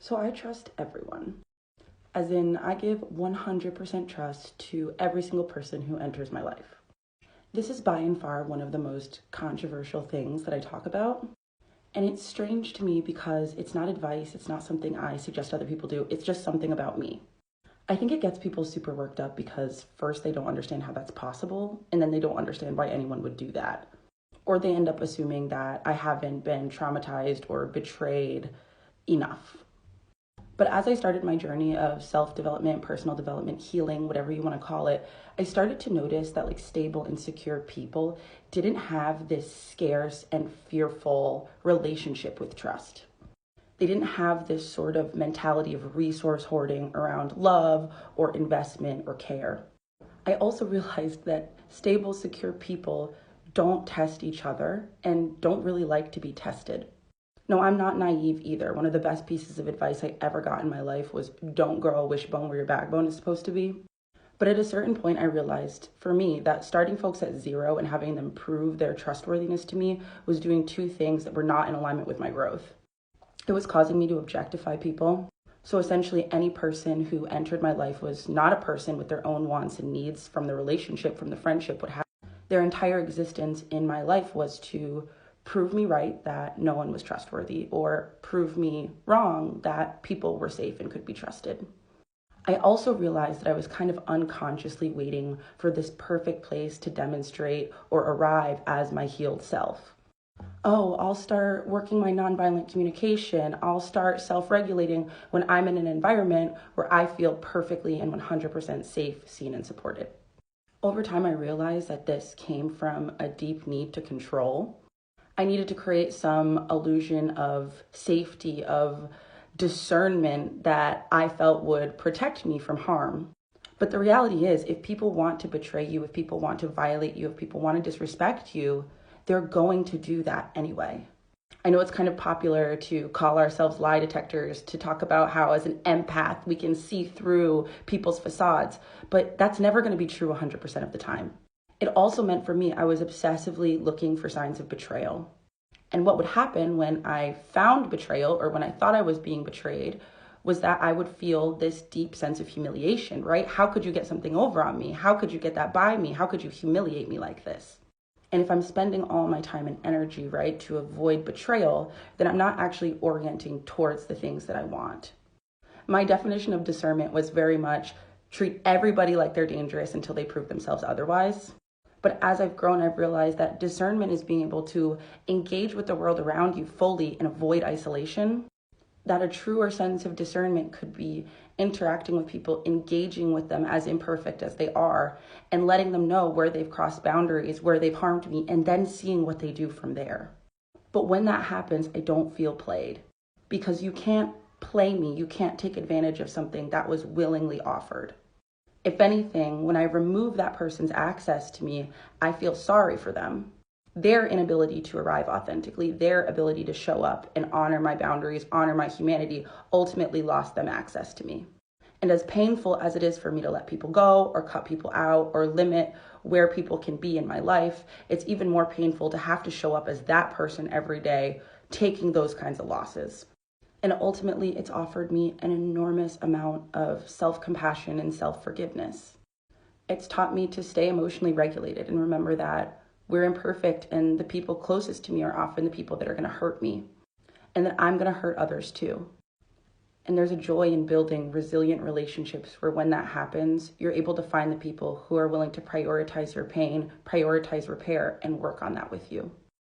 So I trust everyone. As in, I give 100% trust to every single person who enters my life. This is by and far one of the most controversial things that I talk about. And it's strange to me because it's not advice, it's not something I suggest other people do, it's just something about me. I think it gets people super worked up because first they don't understand how that's possible, and then they don't understand why anyone would do that. Or they end up assuming that I haven't been traumatized or betrayed enough. But as I started my journey of self-development, personal development, healing, whatever you want to call it, I started to notice that stable and secure people didn't have this scarce and fearful relationship with trust. They didn't have this sort of mentality of resource hoarding around love or investment or care. I also realized that stable, secure people don't test each other and don't really like to be tested. No, I'm not naive either. One of the best pieces of advice I ever got in my life was don't grow a wishbone where your backbone is supposed to be. But at a certain point, I realized for me that starting folks at zero and having them prove their trustworthiness to me was doing two things that were not in alignment with my growth. It was causing me to objectify people. So essentially, any person who entered my life was not a person with their own wants and needs from the relationship, from the friendship, what have you. Their entire existence in my life was to prove me right that no one was trustworthy, or prove me wrong that people were safe and could be trusted. I also realized that I was kind of unconsciously waiting for this perfect place to demonstrate or arrive as my healed self. Oh, I'll start working my nonviolent communication. I'll start self-regulating when I'm in an environment where I feel perfectly and 100% safe, seen, and supported. Over time, I realized that this came from a deep need to control. I needed to create some illusion of safety, of discernment that I felt would protect me from harm. But the reality is, if people want to betray you, if people want to violate you, if people want to disrespect you, they're going to do that anyway. I know it's kind of popular to call ourselves lie detectors, to talk about how as an empath, we can see through people's facades, but that's never going to be true 100% of the time. It also meant for me, I was obsessively looking for signs of betrayal. And what would happen when I found betrayal, or when I thought I was being betrayed, was that I would feel this deep sense of humiliation, right? How could you get something over on me? How could you get that by me? How could you humiliate me like this? And if I'm spending all my time and energy, right, to avoid betrayal, then I'm not actually orienting towards the things that I want. My definition of discernment was very much treat everybody like they're dangerous until they prove themselves otherwise. But as I've grown, I've realized that discernment is being able to engage with the world around you fully and avoid isolation. That a truer sense of discernment could be interacting with people, engaging with them as imperfect as they are, and letting them know where they've crossed boundaries, where they've harmed me, and then seeing what they do from there. But when that happens, I don't feel played, because you can't play me. You can't take advantage of something that was willingly offered. If anything, when I remove that person's access to me, I feel sorry for them. Their inability to arrive authentically, their ability to show up and honor my boundaries, honor my humanity, ultimately lost them access to me. And as painful as it is for me to let people go or cut people out or limit where people can be in my life, it's even more painful to have to show up as that person every day, taking those kinds of losses. And ultimately, it's offered me an enormous amount of self-compassion and self-forgiveness. It's taught me to stay emotionally regulated and remember that we're imperfect and the people closest to me are often the people that are going to hurt me, and that I'm going to hurt others too. And there's a joy in building resilient relationships where when that happens, you're able to find the people who are willing to prioritize your pain, prioritize repair, and work on that with you.